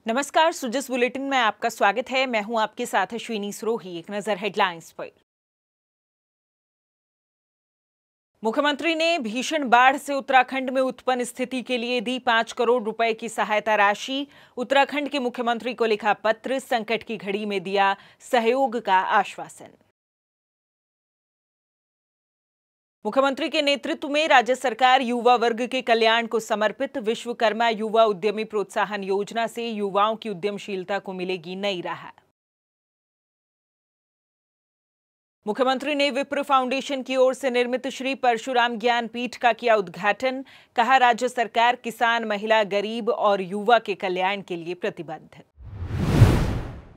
नमस्कार, सुजस बुलेटिन में आपका स्वागत है। मैं हूं आपके साथ अश्विनी सरोही। एक नजर हेडलाइंस पर। मुख्यमंत्री ने भीषण बाढ़ से उत्तराखंड में उत्पन्न स्थिति के लिए दी 5 करोड़ रुपए की सहायता राशि। उत्तराखंड के मुख्यमंत्री को लिखा पत्र, संकट की घड़ी में दिया सहयोग का आश्वासन। मुख्यमंत्री के नेतृत्व में राज्य सरकार युवा वर्ग के कल्याण को समर्पित विश्वकर्मा युवा उद्यमी प्रोत्साहन योजना से युवाओं की उद्यमशीलता को मिलेगी नई राह। मुख्यमंत्री ने विप्र फाउंडेशन की ओर से निर्मित श्री परशुराम ज्ञान पीठ का किया उद्घाटन। कहा, राज्य सरकार किसान, महिला, गरीब और युवा के कल्याण के लिए प्रतिबद्ध।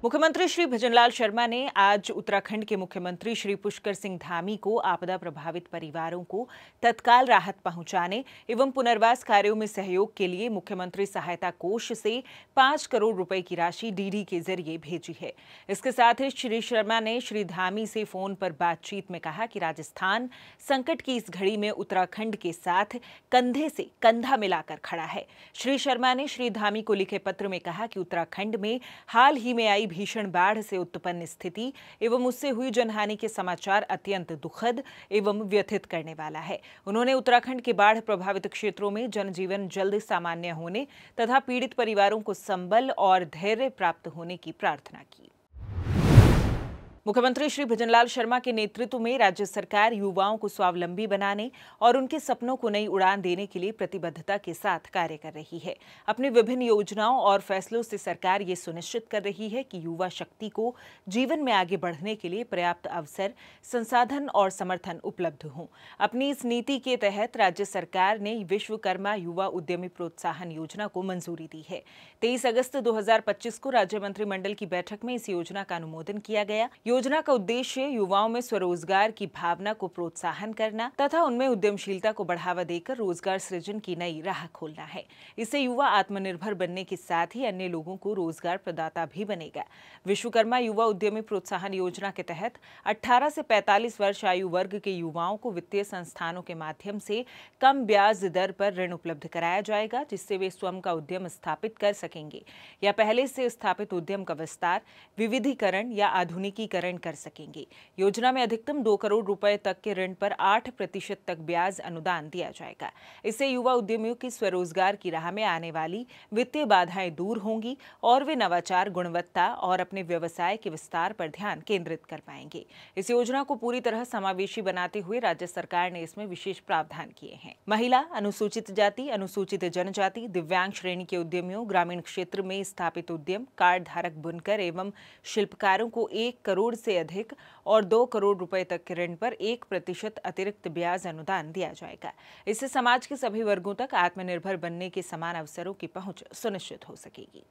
मुख्यमंत्री श्री भजनलाल शर्मा ने आज उत्तराखंड के मुख्यमंत्री श्री पुष्कर सिंह धामी को आपदा प्रभावित परिवारों को तत्काल राहत पहुंचाने एवं पुनर्वास कार्यों में सहयोग के लिए मुख्यमंत्री सहायता कोष से 5 करोड़ रुपए की राशि डीडी के जरिए भेजी है। इसके साथ ही श्री शर्मा ने श्री धामी से फोन पर बातचीत में कहा कि राजस्थान संकट की इस घड़ी में उत्तराखंड के साथ कंधे से कंधा मिलाकर खड़ा है। श्री शर्मा ने श्री धामी को लिखे पत्र में कहा कि उत्तराखंड में हाल ही में आई भीषण बाढ़ से उत्पन्न स्थिति एवं उससे हुई जनहानि के समाचार अत्यंत दुखद एवं व्यथित करने वाला है। उन्होंने उत्तराखंड के बाढ़ प्रभावित क्षेत्रों में जनजीवन जल्द सामान्य होने तथा पीड़ित परिवारों को संबल और धैर्य प्राप्त होने की प्रार्थना की। मुख्यमंत्री श्री भजनलाल शर्मा के नेतृत्व में राज्य सरकार युवाओं को स्वावलंबी बनाने और उनके सपनों को नई उड़ान देने के लिए प्रतिबद्धता के साथ कार्य कर रही है। अपनी विभिन्न योजनाओं और फैसलों से सरकार ये सुनिश्चित कर रही है कि युवा शक्ति को जीवन में आगे बढ़ने के लिए पर्याप्त अवसर, संसाधन और समर्थन उपलब्ध हों। अपनी इस नीति के तहत राज्य सरकार ने विश्वकर्मा युवा उद्यमी प्रोत्साहन योजना को मंजूरी दी है। 23 अगस्त 2025 को राज्य मंत्रिमंडल की बैठक में इस योजना का अनुमोदन किया गया। योजना का उद्देश्य युवाओं में स्वरोजगार की भावना को प्रोत्साहन करना तथा उनमें उद्यमशीलता को बढ़ावा देकर रोजगार सृजन की नई राह खोलना है। इससे युवा आत्मनिर्भर बनने के साथ ही अन्य लोगों को रोजगार प्रदाता भी बनेगा। विश्वकर्मा युवा उद्यमी प्रोत्साहन योजना के तहत 18 से 45 वर्ष आयु वर्ग के युवाओं को वित्तीय संस्थानों के माध्यम से कम ब्याज दर पर ऋण उपलब्ध कराया जाएगा, जिससे वे स्वयं का उद्यम स्थापित कर सकेंगे या पहले से स्थापित उद्यम का विस्तार, विविधीकरण या आधुनिकीकरण कर सकेंगे। योजना में अधिकतम 2 करोड़ रुपए तक के ऋण पर 8% तक ब्याज अनुदान दिया जाएगा। इससे युवा उद्यमियों की स्वरोजगार की राह में आने वाली वित्तीय बाधाएं दूर होंगी और वे नवाचार, गुणवत्ता और अपने व्यवसाय के विस्तार पर ध्यान केंद्रित कर पाएंगे। इस योजना को पूरी तरह समावेशी बनाते हुए राज्य सरकार ने इसमें विशेष प्रावधान किए हैं। महिला, अनुसूचित जाति, अनुसूचित जनजाति, दिव्यांग श्रेणी के उद्यमियों, ग्रामीण क्षेत्र में स्थापित उद्यम, कार्ड धारक बुनकर एवं शिल्पकारों को 1 करोड़ से अधिक और 2 करोड़ रुपए तक के ऋण पर 1% अतिरिक्त ब्याज अनुदान दिया जाएगा। इससे समाज के सभी वर्गों तक आत्मनिर्भर बनने के समान अवसरों की पहुंच सुनिश्चित हो सकेगी।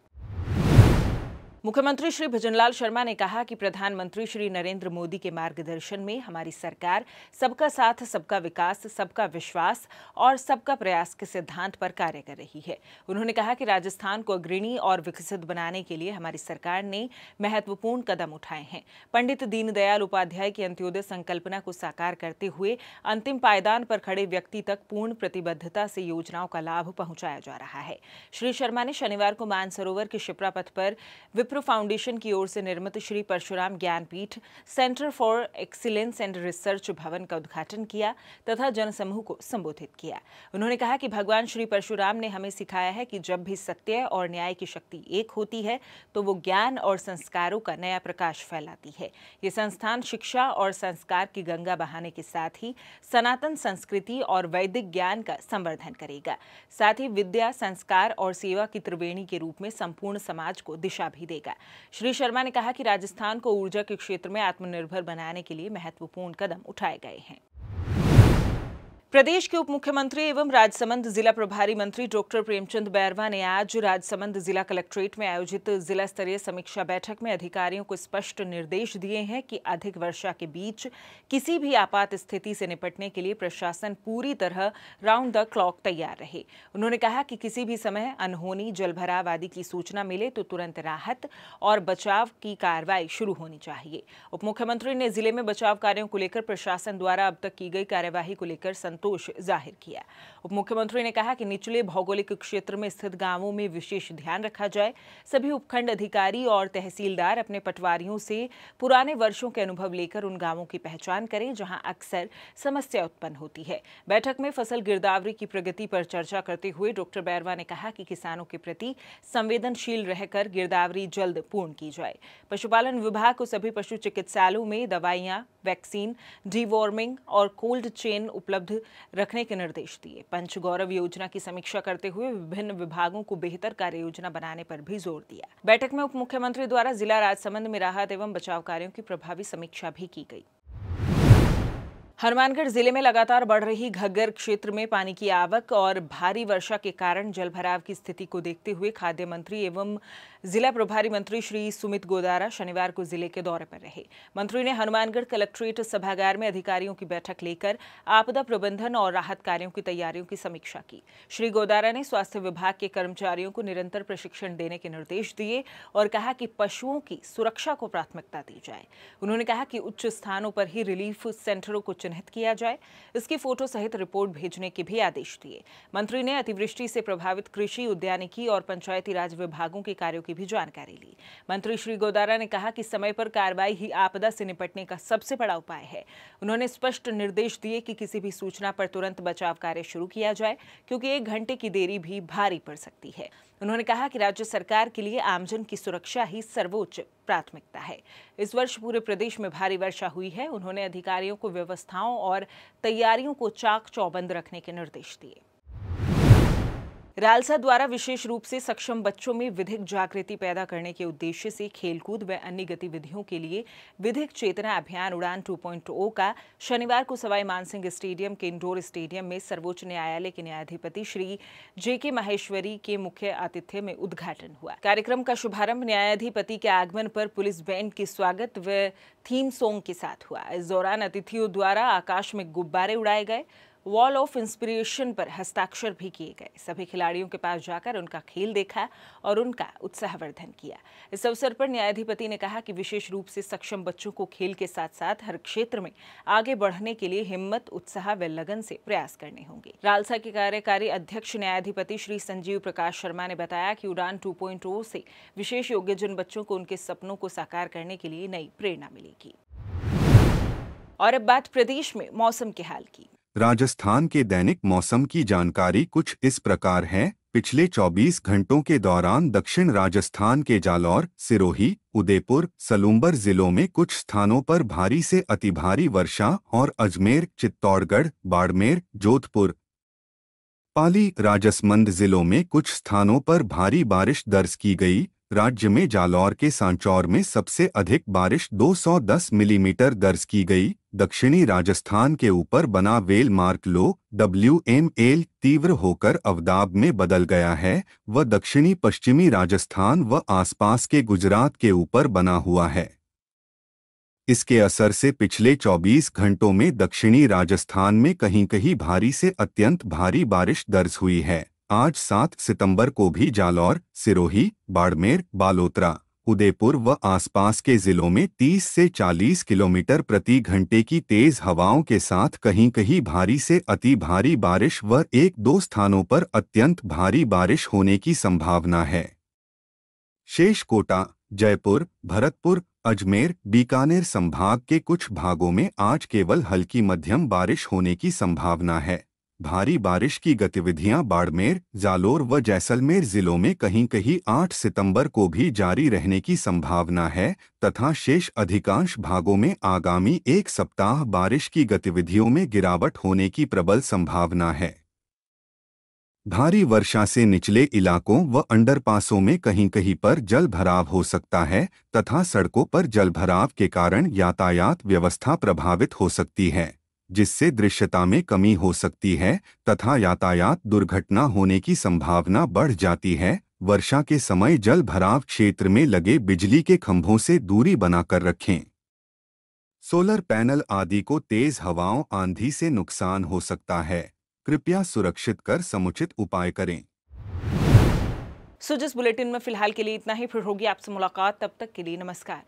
मुख्यमंत्री श्री भजनलाल शर्मा ने कहा कि प्रधानमंत्री श्री नरेंद्र मोदी के मार्गदर्शन में हमारी सरकार सबका साथ, सबका विकास, सबका विश्वास और सबका प्रयास के सिद्धांत पर कार्य कर रही है। उन्होंने कहा कि राजस्थान को अग्रणी और विकसित बनाने के लिए हमारी सरकार ने महत्वपूर्ण कदम उठाए हैं। पंडित दीनदयाल उपाध्याय की अंत्योदय संकल्पना को साकार करते हुए अंतिम पायदान पर खड़े व्यक्ति तक पूर्ण प्रतिबद्धता से योजनाओं का लाभ पहुंचाया जा रहा है। श्री शर्मा ने शनिवार को मानसरोवर के शिप्रा पथ पर विप्र फाउंडेशन की ओर से निर्मित Shri Parshuram Gyanpeeth centre for excellence and research भवन का उद्घाटन किया तथा जनसमूह को संबोधित किया। उन्होंने कहा कि भगवान श्री परशुराम ने हमें सिखाया है कि जब भी सत्य और न्याय की शक्ति एक होती है तो वो ज्ञान और संस्कारों का नया प्रकाश फैलाती है। ये संस्थान शिक्षा और संस्कार की गंगा बहाने के साथ ही सनातन संस्कृति और वैदिक ज्ञान का संवर्धन करेगा। साथ ही विद्या, संस्कार और सेवा की त्रिवेणी के रूप में संपूर्ण समाज को दिशा भी देगा। श्री शर्मा ने कहा कि राजस्थान को ऊर्जा के क्षेत्र में आत्मनिर्भर बनाने के लिए महत्वपूर्ण कदम उठाए गए हैं। प्रदेश के उप मुख्यमंत्री एवं राजसमंद जिला प्रभारी मंत्री डॉक्टर प्रेमचंद बैरवा ने आज राजसमंद जिला कलेक्ट्रेट में आयोजित जिला स्तरीय समीक्षा बैठक में अधिकारियों को स्पष्ट निर्देश दिए हैं कि अधिक वर्षा के बीच किसी भी आपात स्थिति से निपटने के लिए प्रशासन पूरी तरह राउंड द क्लॉक तैयार रहे। उन्होंने कहा कि किसी भी समय अनहोनी, जलभराव आदि की सूचना मिले तो तुरंत राहत और बचाव की कार्रवाई शुरू होनी चाहिए। उप मुख्यमंत्री ने जिले में बचाव कार्यों को लेकर प्रशासन द्वारा अब तक की गई कार्यवाही को लेकर संतोष जाहिर किया। उप मुख्यमंत्री ने कहा कि निचले भौगोलिक क्षेत्र में स्थित गांवों में विशेष ध्यान रखा जाए। सभी उपखंड अधिकारी और तहसीलदार अपने पटवारियों से पुराने वर्षों के अनुभव लेकर उन गांवों की पहचान करें जहां अक्सर समस्या उत्पन्न होती है। बैठक में फसल गिरदावरी की प्रगति पर चर्चा करते हुए डॉक्टर बैरवा ने कहा कि किसानों के प्रति संवेदनशील रहकर गिरदावरी जल्द पूर्ण की जाए। पशुपालन विभाग को सभी पशु चिकित्सालयों में दवाइयां, वैक्सीन, डीवॉर्मिंग और कोल्ड चेन उपलब्ध रखने के निर्देश दिए। पंचगौरव योजना की समीक्षा करते हुए विभिन्न विभागों को बेहतर कार्य योजना बनाने पर भी जोर दिया। बैठक में उप मुख्यमंत्री द्वारा जिला राजसमंद में राहत एवं बचाव कार्यों की प्रभावी समीक्षा भी की गई। हनुमानगढ़ जिले में लगातार बढ़ रही घग्गर क्षेत्र में पानी की आवक और भारी वर्षा के कारण जलभराव की स्थिति को देखते हुए खाद्य मंत्री एवं जिला प्रभारी मंत्री श्री सुमित गोदारा शनिवार को जिले के दौरे पर रहे। मंत्री ने हनुमानगढ़ कलेक्ट्रेट सभागार में अधिकारियों की बैठक लेकर आपदा प्रबंधन और राहत कार्यों की तैयारियों की समीक्षा की। श्री गोदारा ने स्वास्थ्य विभाग के कर्मचारियों को निरंतर प्रशिक्षण देने के निर्देश दिए और कहा कि पशुओं की सुरक्षा को प्राथमिकता दी जाए। उन्होंने कहा कि उच्च स्थानों पर ही रिलीफ सेंटरों को चिन्हित किया जाए, इसकी फोटो सहित रिपोर्ट भेजने के भी आदेश दिए। मंत्री ने अतिवृष्टि से प्रभावित कृषि, उद्यानिकी और पंचायती राज विभागों के कार्यों की भी जानकारी ली। मंत्री श्री गोदारा ने कहा कि समय पर कार्रवाई ही आपदा से निपटने का सबसे बड़ा उपाय है। उन्होंने स्पष्ट निर्देश दिए कि किसी भी सूचना पर तुरंत बचाव कार्य शुरू किया जाए, क्योंकि 1 घंटे की देरी भी भारी पड़ सकती है। उन्होंने कहा कि राज्य सरकार के लिए आमजन की सुरक्षा ही सर्वोच्च प्राथमिकता है। इस वर्ष पूरे प्रदेश में भारी वर्षा हुई है। उन्होंने अधिकारियों को व्यवस्थाओं और तैयारियों को चाक चौबंद रखने के निर्देश दिए। रालसा द्वारा विशेष रूप से सक्षम बच्चों में विधिक जागृति पैदा करने के उद्देश्य से खेलकूद व अन्य गतिविधियों के लिए विधिक चेतना अभियान उड़ान 2.0 का शनिवार को सवाई मानसिंह स्टेडियम के इंडोर स्टेडियम में सर्वोच्च न्यायालय के न्यायाधिपति श्री जे.के. माहेश्वरी के मुख्य आतिथ्य में उद्घाटन हुआ। कार्यक्रम का शुभारंभ न्यायाधिपति के आगमन पर पुलिस बैंड के स्वागत व थीम सॉन्ग के साथ हुआ। इस दौरान अतिथियों द्वारा आकाश में गुब्बारे उड़ाए गए, वॉल ऑफ इंस्पिरेशन पर हस्ताक्षर भी किए गए। सभी खिलाड़ियों के पास जाकर उनका खेल देखा और उनका उत्साहवर्धन किया। इस अवसर पर न्यायाधिपति ने कहा कि विशेष रूप से सक्षम बच्चों को खेल के साथ साथ हर क्षेत्र में आगे बढ़ने के लिए हिम्मत, उत्साह व लगन से प्रयास करने होंगे। रालसा के कार्यकारी अध्यक्ष न्यायाधिपति श्री संजीव प्रकाश शर्मा ने बताया कि उड़ान 2.0 से विशेष योग्यजन बच्चों को उनके सपनों को साकार करने के लिए नई प्रेरणा मिलेगी। और अब बात प्रदेश में मौसम के हाल की। राजस्थान के दैनिक मौसम की जानकारी कुछ इस प्रकार है। पिछले 24 घंटों के दौरान दक्षिण राजस्थान के जालौर, सिरोही, उदयपुर, सलूंबर जिलों में कुछ स्थानों पर भारी से अति भारी वर्षा और अजमेर, चित्तौड़गढ़, बाड़मेर, जोधपुर, पाली, राजसमंद जिलों में कुछ स्थानों पर भारी बारिश दर्ज की गई। राज्य में जालौर के सांचौर में सबसे अधिक बारिश 210 मिलीमीटर दर्ज की गई। दक्षिणी राजस्थान के ऊपर बना वेल मार्क लो WML तीव्र होकर अवदाब में बदल गया है। वह दक्षिणी पश्चिमी राजस्थान व आसपास के गुजरात के ऊपर बना हुआ है। इसके असर से पिछले 24 घंटों में दक्षिणी राजस्थान में कहीं कहीं भारी से अत्यंत भारी बारिश दर्ज हुई है। आज 7 सितंबर को भी जालौर, सिरोही, बाड़मेर, बालोतरा, उदयपुर व आसपास के जिलों में 30 से 40 किलोमीटर प्रति घंटे की तेज हवाओं के साथ कहीं कहीं भारी से अति भारी बारिश व 1-2 स्थानों पर अत्यंत भारी बारिश होने की संभावना है। शेष कोटा, जयपुर, भरतपुर, अजमेर, बीकानेर संभाग के कुछ भागों में आज केवल हल्की मध्यम बारिश होने की संभावना है। भारी बारिश की गतिविधियां बाड़मेर, जालोर व जैसलमेर जिलों में कहीं कहीं 8 सितंबर को भी जारी रहने की संभावना है तथा शेष अधिकांश भागों में आगामी 1 सप्ताह बारिश की गतिविधियों में गिरावट होने की प्रबल संभावना है। भारी वर्षा से निचले इलाकों व अंडरपासों में कहीं कहीं पर जल भराव हो सकता है तथा सड़कों पर जल भराव के कारण यातायात व्यवस्था प्रभावित हो सकती है, जिससे दृश्यता में कमी हो सकती है तथा यातायात दुर्घटना होने की संभावना बढ़ जाती है। वर्षा के समय जल भराव क्षेत्र में लगे बिजली के खंभों से दूरी बनाकर रखें। सोलर पैनल आदि को तेज हवाओं, आंधी से नुकसान हो सकता है। कृपया सुरक्षित कर समुचित उपाय करें। जिस बुलेटिन में फिलहाल के लिए इतना ही। फिर होगी आपसे मुलाकात, तब तक के लिए नमस्कार।